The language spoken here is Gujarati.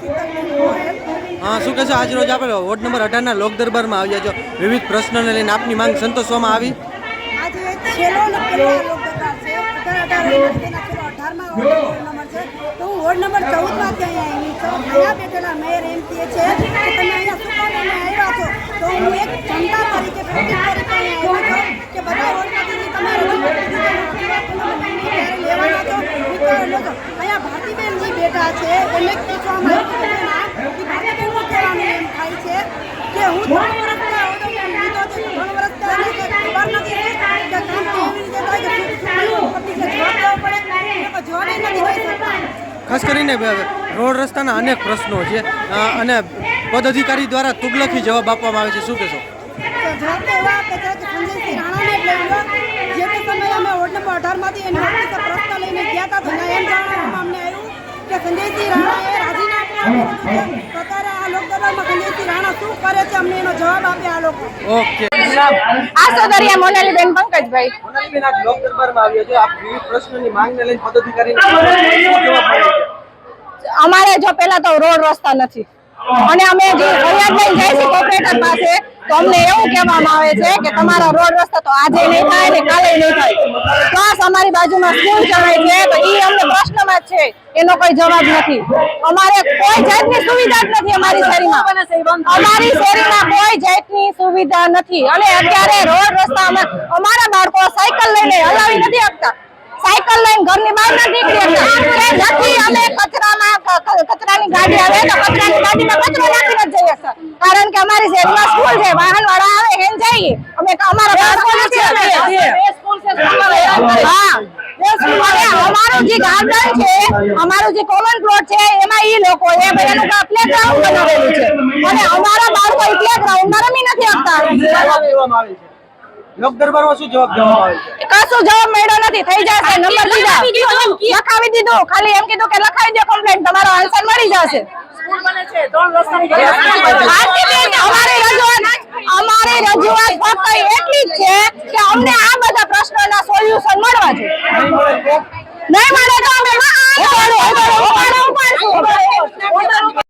શું કહેશો, આજ રોજ આપણે વોર્ડ નંબર 18 લોક દરબારમાં આવ્યા છો, વિવિધ પ્રશ્નોને લઈને આપની માંગ સંતોષવામાં આવી? આજે છેલ્લો લોક દરબાર છે, 18 નંબર છે, તો હું વોર્ડ નંબર 14 માંથી અહીંયા આવી છું. અહીંયા બેઠેલા મેયર એમ કહે છે કે તમે અહીંયા શું કામ આવ્યા છો? તો હું એક જનતા તરીકે આવ્યો છું કે બધા વોર્ડમાંથી તમે લેવાના છો, અહીંયા ભારતીબેનજી બેઠા છે, એમને પૂછવામાં આવ્યું કે ભારતીબેનનું કહેવાનું એમ થાય છે કે હું 3 વર્ષથી લીધો છે, 3 વર્ષથી ખબર નથી કે કામ કેવી રીતે થાય કે જવાબ દેવો પડે, જવાબ નથી દઈ શકતા. ખાસ કરીને રોડ રસ્તાના અનેક પ્રશ્નો છે અને પદ અધિકારી દ્વારા તુગલકી જવાબ આપવામાં આવે છે, શું કહેશો? જવાબ તો એવા આપે છે કે સંજયસિંહ રાણાને જ લઈ લો. જે તે સમયે અમે વોર્ડ નંબર 18 માંથી એની ઓફિસે પ્રશ્ન લઈને ગયા હતા, તો એમ જાણવામાં અમને આવ્યું કે સંજયસિંહ રાણાએ રાજીનામું આપી દીધું છે. તો અત્યારે આ લોકદરબારમાં સંજયસિંહ રાણા શું કરે છે, અમને એનો જવાબ આપે આ લોકો. ઓકે, આસોદરિયા મોનાલીબેન પંકજભાઈ. મોનાલીબેન, આપ લોક દરબારમાં આવ્યા છો, આપ વિવિધ પ્રશ્નોની માંગને લઈને પદ અધિકારીને શું જવાબ મળે છે? અમારે જો પેલા તો રોડ રસ્તા નથી અને અમે જે ફરિયાદ લઈને જાય છે કોર્પોરેટર પાસે, તો અમને એવું કહેવામાં આવે છે કે તમારા રોડ રસ્તા તો આજે નહીં થાય ને કાલે નહીં થાય. પ્લસ અમારી બાજુમાં સ્કૂલ ચલાય છે, તો એ અમને પ્રશ્નમાં જ છે, એનો કોઈ જવાબ નથી. અમારે કોઈ જાતની સુવિધા જ નથી અમારી શેરીમાં, અમારી શેરીમાં કોઈ જાતની સુવિધા નથી. અને અત્યારે રોડ રસ્તા અમારા બાળકો સાયકલ લઈને હલાવી નથી શકતા, સાયકલ લઈને ઘરની બહાર નથી નીકળી શકતા. અમે કચરાની ગાડી આવે તો કચરાની ગાડીમાં કચરો નાખીને જ જઈએ છીએ, કારણ કે અમારી શહેરમાં સ્કૂલ છે, વાહન વાળા આવે હેન જઈએ અમે, અમારા બાળકો નથી. અમારું જે ગાર્ડન છે, અમારું જે કોમન પ્લોટ છે, એમાં ઈ લોકો એનું પ્લેગ્રાઉન્ડ બનાવેલું છે અને અમારા બાળકો ઈ પ્લેગ્રાઉન્ડમાં રમી નથી શકતા. લોક દરબારમાં શું જવાબ દેવામાં આવે છે? કશું જવાબ મળ્યો નથી. થઈ જશે, નંબર દીધા, લખાવી દીધું, ખાલી એમ કીધું કે લખાવી દો કમ્પ્લેન્ટ, તમારો આન્સર મળી જશે. અમારી રજૂઆત